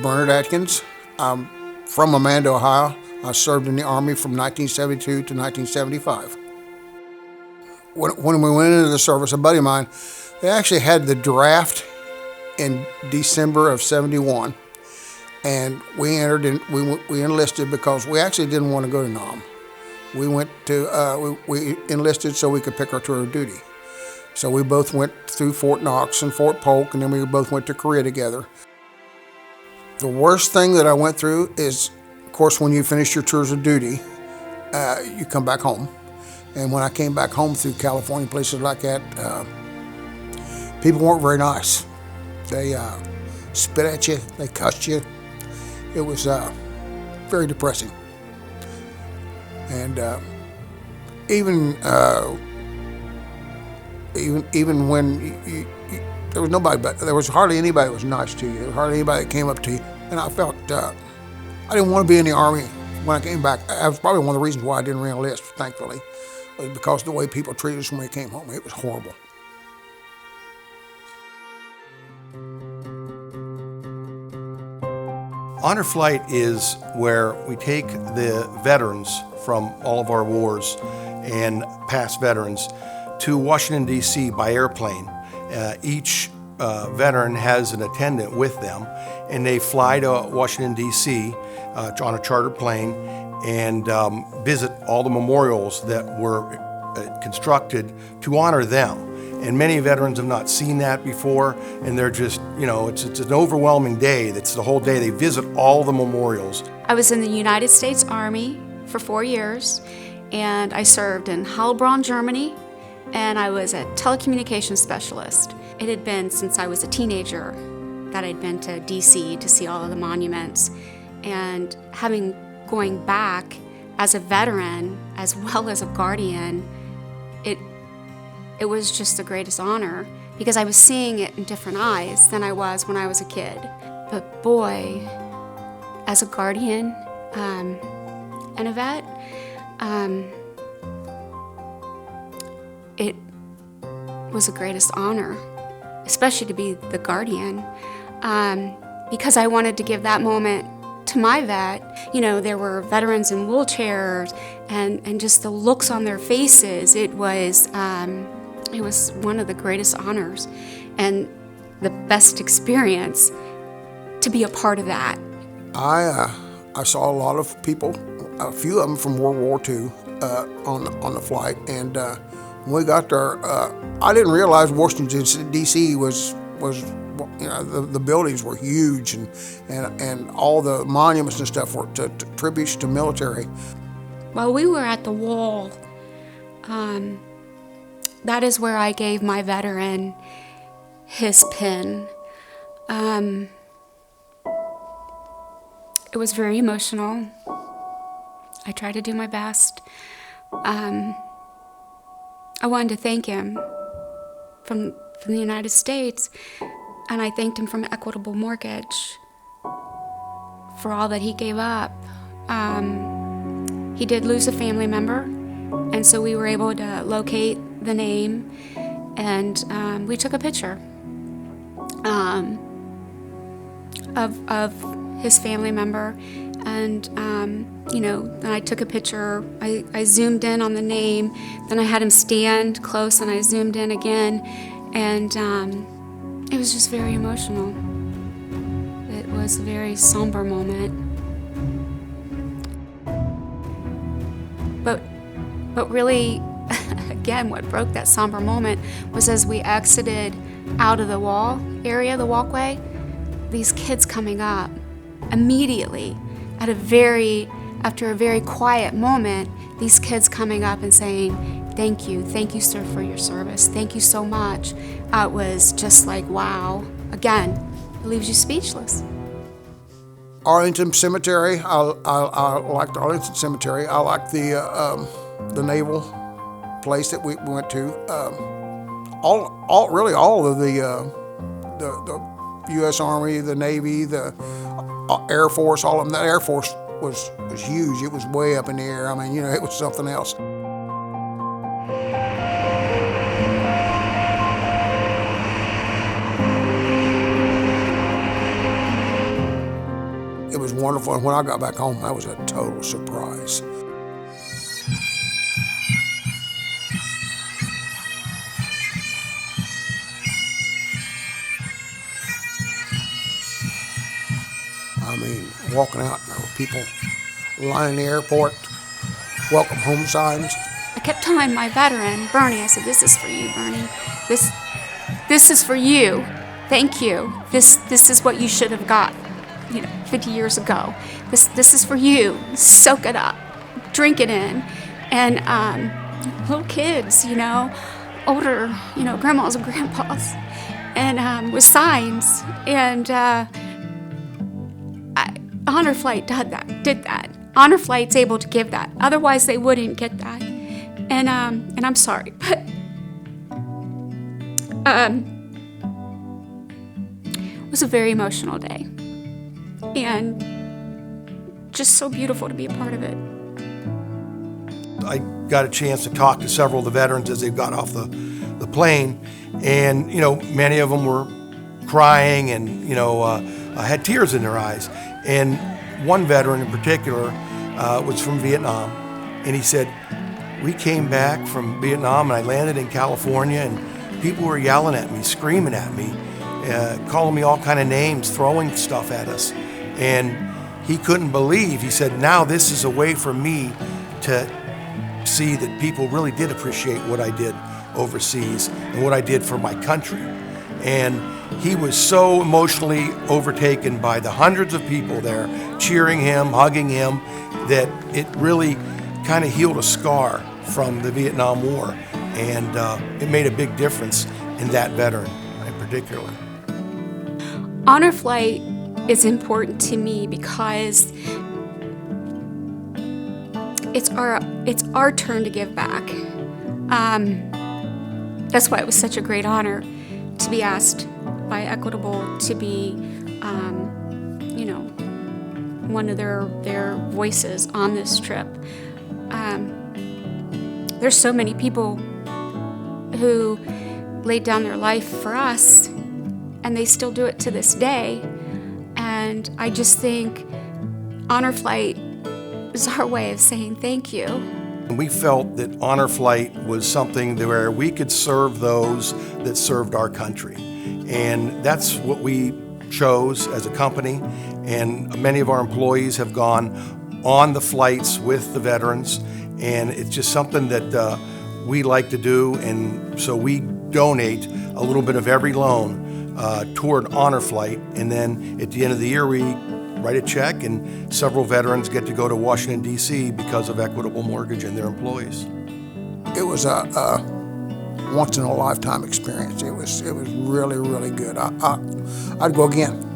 Bernard Atkins. I'm from Amanda, Ohio. I served in the Army from 1972 to 1975. When we went into the service, a buddy of mine, they actually had the draft in December of '71, and we entered in. We enlisted because we actually didn't want to go to Nam. We enlisted so we could pick our tour of duty. So we both went through Fort Knox and Fort Polk, and then we both went to Korea together. The worst thing that I went through is, of course, when you finish your tours of duty, you come back home. And when I came back home through California, places like that, people weren't very nice. They spit at you, they cussed you. It was very depressing. And even when there was nobody, but there was hardly anybody that was nice to you. There was hardly anybody that came up to you. And I felt I didn't want to be in the Army when I came back. That was probably one of the reasons why I didn't re-enlist, thankfully, was because of the way people treated us when we came home. It was horrible. Honor Flight is where we take the veterans from all of our wars and past veterans to Washington, D.C. by airplane. Each veteran has an attendant with them, and they fly to Washington, D.C. On a chartered plane and visit all the memorials that were constructed to honor them. And many veterans have not seen that before, and they're just, it's an overwhelming day. That's the whole day. They visit all the memorials. I was in the United States Army for 4 years, and I served in Heilbronn, Germany, and I was a telecommunications specialist. It had been since I was a teenager that I'd been to DC to see all of the monuments, and going back as a veteran as well as a guardian, it was just the greatest honor because I was seeing it in different eyes than I was when I was a kid. But boy, as a guardian and a vet, it was the greatest honor, especially to be the guardian, because I wanted to give that moment to my vet. There were veterans in wheelchairs and just the looks on their faces. It was one of the greatest honors and the best experience to be a part of that. I saw a lot of people, a few of them from World War II, on the flight, and when we got there, I didn't realize Washington D.C. was the buildings were huge, and all the monuments and stuff were tributes to military. While we were at the wall, that is where I gave my veteran his pin. It was very emotional. I tried to do my best. I wanted to thank him from the United States, and I thanked him from Equitable Mortgage for all that he gave up. He did lose a family member, and so we were able to locate the name, and we took a picture of his family member, and then I took a picture. I zoomed in on the name, then I had him stand close, and I zoomed in again, and it was just very emotional. It was a very somber moment. But really, again, what broke that somber moment was as we exited out of the walkway, these kids coming up immediately after a very quiet moment, these kids coming up and saying, thank you, sir, for your service. Thank you so much. It was just like, wow. Again, it leaves you speechless. Arlington Cemetery, I liked Arlington Cemetery. I liked the naval place that we went to. All of the U.S. Army, the Navy, the Air Force, all of them. That Air Force was huge. It was way up in the air. I mean, it was something else. was wonderful. And when I got back home, that was a total surprise. I mean, walking out, and there were people lining the airport, welcome home signs. I kept telling my veteran, Bernie, I said, this is for you, Bernie. This is for you. Thank you. This is what you should have got, 50 years ago. This is for you. Soak it up. Drink it in. And little kids, older, grandmas and grandpas, and with signs. And Honor Flight did that. Honor Flight's able to give that. Otherwise, they wouldn't get that. And I'm sorry, but it was a very emotional day, and just so beautiful to be a part of it. I got a chance to talk to several of the veterans as they got off the plane, and many of them were crying and had tears in their eyes. And one veteran in particular was from Vietnam, and he said, we came back from Vietnam and I landed in California, and people were yelling at me, screaming at me, calling me all kind of names, throwing stuff at us. And he couldn't believe, he said, now this is a way for me to see that people really did appreciate what I did overseas and what I did for my country. And he was so emotionally overtaken by the hundreds of people there cheering him, hugging him, that it really kind of healed a scar from the Vietnam War. And it made a big difference in that veteran in particular. Honor Flight is important to me because it's our turn to give back. That's why it was such a great honor to be asked by Equitable to be, one of their voices on this trip. There's so many people who laid down their life for us, and they still do it to this day. And I just think Honor Flight is our way of saying thank you. We felt that Honor Flight was something where we could serve those that served our country. And that's what we chose as a company. And many of our employees have gone on the flights with the veterans. And it's just something that we like to do. And so we donate a little bit of every loan toward Honor Flight. And then at the end of the year, we write a check, and several veterans get to go to Washington, D.C. because of Equitable Mortgage and their employees. It was a once-in-a-lifetime experience. It was really, really good. I'd go again.